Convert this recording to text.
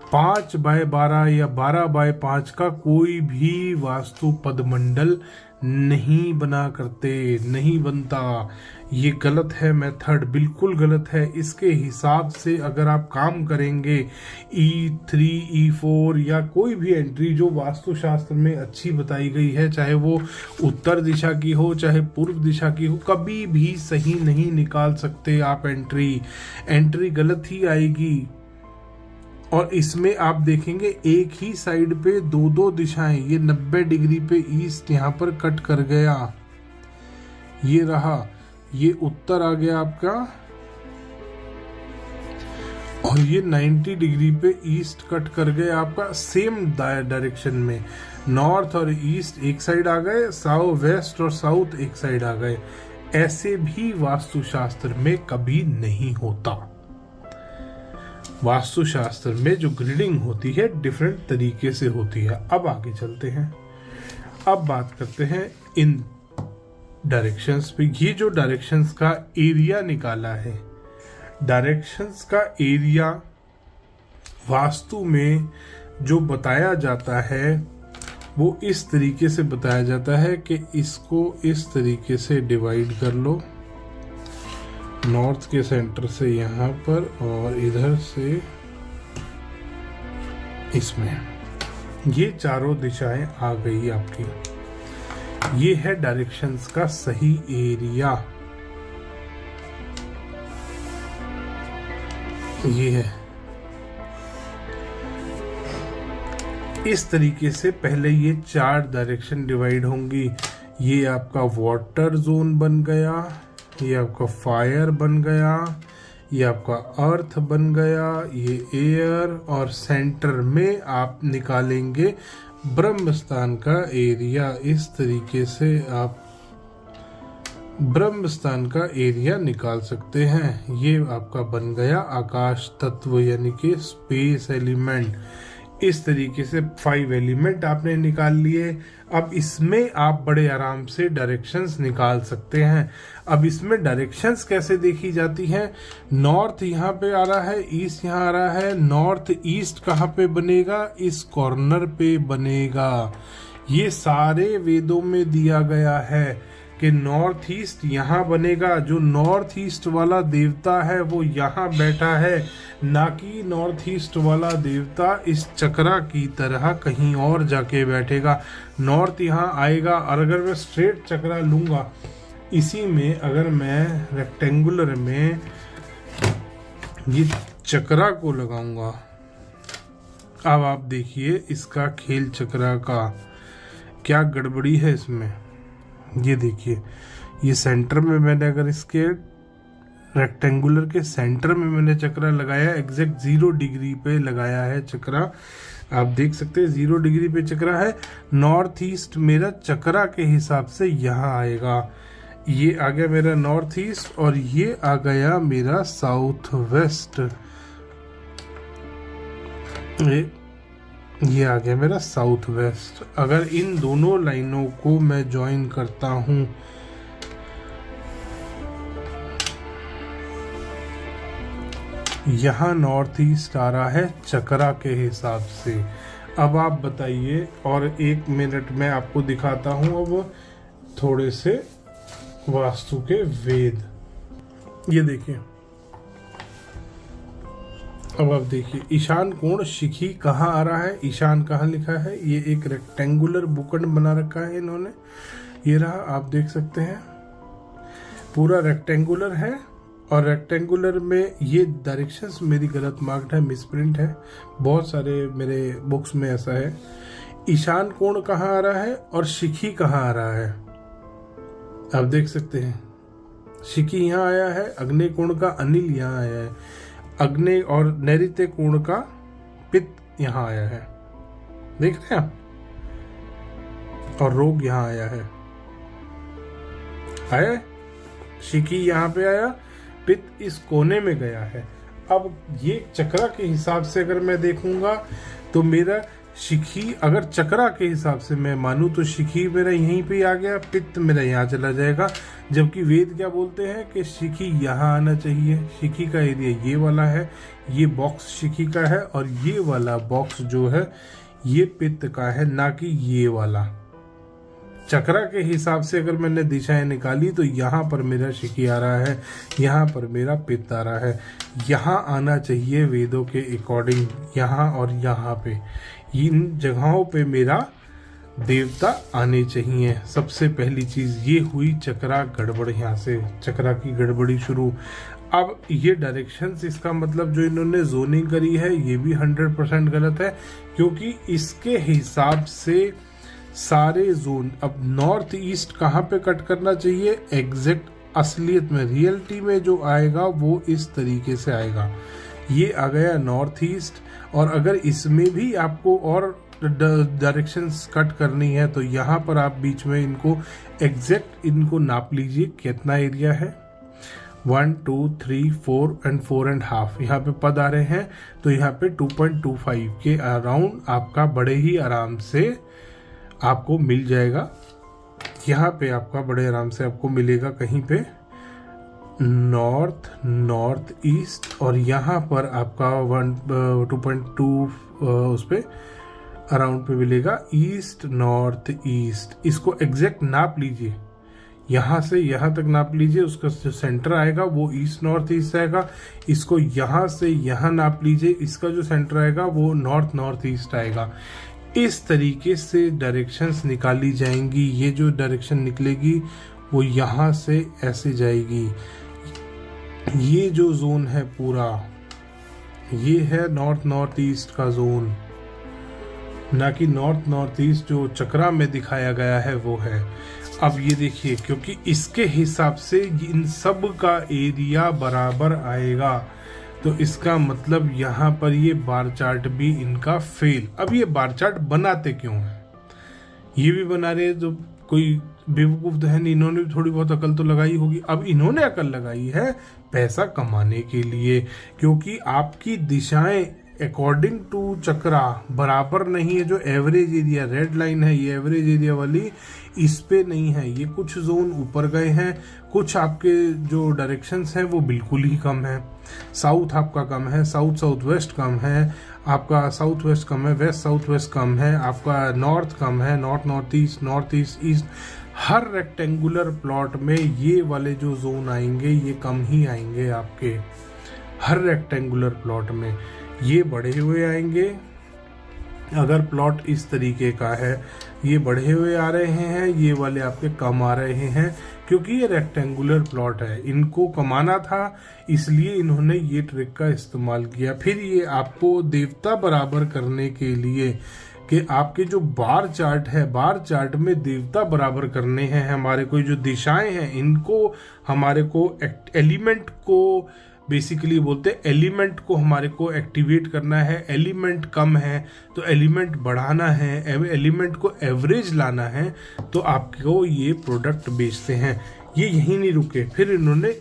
5x12 या 12x5 का कोई भी वास्तु पदमंडल नहीं बना करते, नहीं बनता। ये गलत है मेथड, बिल्कुल गलत है। इसके हिसाब से अगर आप काम करेंगे E3 E4 या कोई भी एंट्री जो वास्तुशास्त्र में अच्छी बताई गई है, चाहे वो उत्तर दिशा की हो चाहे पूर्व दिशा की हो, कभी भी सही नहीं निकाल सकते आप। एंट्री गलत ही आएगी। और इसमें आप देखेंगे एक ही साइड पे दो दो दिशाएं, ये 90 डिग्री पे ईस्ट यहाँ पर कट कर गया, ये रहा, ये उत्तर आ गया आपका, और ये 90 डिग्री पे ईस्ट कट कर गया आपका सेम डायरेक्शन में। नॉर्थ और ईस्ट एक साइड आ गए, साउथ वेस्ट और साउथ एक साइड आ गए। ऐसे भी वास्तुशास्त्र में कभी नहीं होता। वास्तुशास्त्र में जो ग्रिडिंग होती है डिफरेंट तरीके से होती है। अब आगे चलते हैं, अब बात करते हैं इन डायरेक्शंस पे। ये जो डायरेक्शंस का एरिया निकाला है, डायरेक्शंस का एरिया वास्तु में जो बताया जाता है वो इस तरीके से बताया जाता है कि इसको इस तरीके से डिवाइड कर लो, नॉर्थ के सेंटर से यहाँ पर और इधर से इसमें, ये चारों दिशाएं आ गई आपकी। ये है डायरेक्शंस का सही एरिया, ये है। इस तरीके से पहले ये 4 डायरेक्शन डिवाइड होंगी। ये आपका वाटर जोन बन गया, ये आपका फायर बन गया, ये आपका अर्थ बन गया, ये एयर, और सेंटर में आप निकालेंगे ब्रह्मस्थान का एरिया। इस तरीके से आप ब्रह्मस्थान का एरिया निकाल सकते हैं। ये आपका बन गया आकाश तत्व यानी कि स्पेस एलिमेंट। इस तरीके से 5 एलिमेंट आपने निकाल लिए। अब इसमें आप बड़े आराम से डायरेक्शंस निकाल सकते हैं। अब इसमें डायरेक्शंस कैसे देखी जाती हैं? नॉर्थ यहाँ पे आ रहा है, ईस्ट यहाँ आ रहा है। नॉर्थ ईस्ट कहाँ पे बनेगा? इस कॉर्नर पे बनेगा। ये सारे वेदों में दिया गया है कि नॉर्थ ईस्ट यहाँ बनेगा। जो नॉर्थ ईस्ट वाला देवता है वो यहाँ बैठा है, ना कि नॉर्थ ईस्ट वाला देवता इस चक्रा की तरह कहीं और जाके बैठेगा। नॉर्थ यहाँ आएगा, और अगर मैं स्ट्रेट चक्रा लूंगा, इसी में अगर मैं रेक्टेंगुलर में ये चक्रा को लगाऊंगा, अब आप देखिए इसका खेल चक्रा का क्या गड़बड़ी है इसमें। ये देखिए, ये सेंटर में मैंने अगर इसके रेक्टेंगुलर के सेंटर में मैंने चक्रा लगाया, एग्जैक्ट 0 डिग्री पे लगाया है चक्रा। आप देख सकते हैं 0 डिग्री पे चक्रा है। नॉर्थ ईस्ट मेरा चक्रा के हिसाब से यहाँ आएगा। ये आ गया मेरा नॉर्थ ईस्ट, और ये आ गया मेरा साउथ वेस्ट। ये आ गया मेरा साउथ वेस्ट। अगर इन दोनों लाइनों को मैं ज्वाइन करता हूं, यहां नॉर्थ ईस्ट आ रहा है चक्रा के हिसाब से। अब आप बताइए, और 1 मिनट में आपको दिखाता हूं अब थोड़े से वास्तु के वेद। ये देखिए, अब आप देखिए ईशान कोण शिखी कहाँ आ रहा है, ईशान कहाँ लिखा है। ये एक रेक्टेंगुलर बुकंड बना रखा है इन्होंने, ये रहा, आप देख सकते हैं पूरा रेक्टेंगुलर है। और रेक्टेंगुलर में ये डायरेक्शंस मेरी गलत मार्क्ड है, मिसप्रिंट है, बहुत सारे मेरे बुक्स में ऐसा है। ईशान कोण कहाँ आ रहा है और शिखी कहाँ आ रहा है, आप देख सकते हैं। शिखी यहाँ आया है, अग्नि कोण का अनिल यहाँ आया है, अग्नि और नैऋत्य कोण का पित्त यहाँ आया है, देख रहे हैं आप, और रोग यहाँ आया है, आया शिखी यहाँ पे आया, पित्त इस कोने में गया है। अब ये चक्रा के हिसाब से अगर मैं देखूंगा तो मेरा शिखी अगर चक्रा के हिसाब से मैं मानूं तो शिखी मेरा यहीं पे आ गया, पित्त मेरा यहाँ चला जाएगा, जबकि वेद क्या बोलते हैं कि शिखी यहाँ आना चाहिए। शिखी का एरिया ये वाला है, ये बॉक्स शिखी का है, और ये वाला बॉक्स जो है ये पित्त का है, ना कि ये वाला। चक्रा के हिसाब से अगर मैंने दिशाएं निकाली तो यहाँ पर मेरा शिखी आ रहा है, यहाँ पर मेरा पित्त आ रहा है। यहाँ आना चाहिए वेदों के अकॉर्डिंग, यहाँ और यहाँ पे, इन जगहों पे मेरा देवता आने चाहिए। सबसे पहली चीज ये हुई चक्रा गड़बड़, यहाँ से चक्रा की गड़बड़ी शुरू। अब ये डायरेक्शंस, इसका मतलब जो इन्होंने जोनिंग करी है ये भी 100% गलत है, क्योंकि इसके हिसाब से सारे जोन, अब नॉर्थ ईस्ट कहाँ पे कट करना चाहिए एग्जैक्ट असलियत में, रियलिटी में जो आएगा वो इस तरीके से आएगा। ये आ गया नॉर्थ ईस्ट, और अगर इसमें भी आपको और डायरेक्शंस कट करनी है तो यहाँ पर आप बीच में इनको एग्जैक्ट इनको नाप लीजिए कितना एरिया है। 1 2 3 4 एंड 4.5 यहाँ पे पद आ रहे हैं, तो यहाँ पे 2.25 के अराउंड आपका बड़े ही आराम से आपको मिल जाएगा। यहाँ पे आपका बड़े आराम से आपको मिलेगा कहीं पे नॉर्थ नॉर्थ ईस्ट, और यहाँ पर आपका 2.2 उस पे अराउंड पे मिलेगा ईस्ट नॉर्थ ईस्ट। इसको एग्जैक्ट नाप लीजिए, यहाँ से यहाँ तक नाप लीजिए, उसका जो सेंटर आएगा वो ईस्ट नॉर्थ ईस्ट आएगा। इसको यहाँ से यहाँ नाप लीजिए, इसका जो सेंटर आएगा वो नॉर्थ नॉर्थ ईस्ट आएगा। इस तरीके से डायरेक्शंस निकाली जाएंगी। ये जो डायरेक्शन निकलेगी वो यहाँ से ऐसे जाएगी। ये जो जोन है पूरा, ये है नॉर्थ नॉर्थ ईस्ट का जोन, ना कि नॉर्थ नॉर्थ ईस्ट जो चक्रा में दिखाया गया है वो है। अब ये देखिए, क्योंकि इसके हिसाब से इन सब का एरिया बराबर आएगा, तो इसका मतलब यहाँ पर ये बार चार्ट भी इनका फेल। अब ये बार चार्ट बनाते क्यों है? ये भी बना रहे हैं तो कोई बेवकूफ तो है नहीं, इन्होंने भी थोड़ी बहुत अकल तो लगाई होगी। अब इन्होंने अकल लगाई है पैसा कमाने के लिए, क्योंकि आपकी दिशाएं अकॉर्डिंग टू चक्रा बराबर नहीं है। जो एवरेज एरिया रेड लाइन है, ये एवरेज एरिया वाली इस पे नहीं है। ये कुछ जोन ऊपर गए हैं, कुछ आपके जो डायरेक्शंस हैं वो बिल्कुल ही कम है। साउथ आपका कम है, साउथ साउथ वेस्ट कम है, आपका साउथ वेस्ट कम है, वेस्ट साउथ वेस्ट कम है, आपका नॉर्थ कम है, नॉर्थ नॉर्थ ईस्ट ईस्ट। हर रेक्टेंगुलर प्लॉट में ये वाले जो जोन आएंगे ये कम ही आएंगे आपके। हर रेक्टेंगुलर प्लॉट में ये बढ़े हुए आएंगे। अगर प्लॉट इस तरीके का है, ये बढ़े हुए आ रहे हैं, ये वाले आपके कम आ रहे हैं, क्योंकि ये रेक्टेंगुलर प्लॉट है। इनको कमाना था, इसलिए इन्होंने ये ट्रिक का इस्तेमाल किया। फिर ये आपको देवता बराबर करने के लिए कि आपके जो बार चार्ट है, बार चार्ट में देवता बराबर करने हैं हमारे को, जो दिशाएं हैं इनको हमारे को एलिमेंट को बेसिकली बोलते हैं, एलिमेंट को हमारे को एक्टिवेट करना है। एलिमेंट कम है तो एलिमेंट बढ़ाना है, एलिमेंट को एवरेज लाना है, तो आपको ये प्रोडक्ट बेचते हैं। ये यहीं नहीं रुके, फिर इन्होंने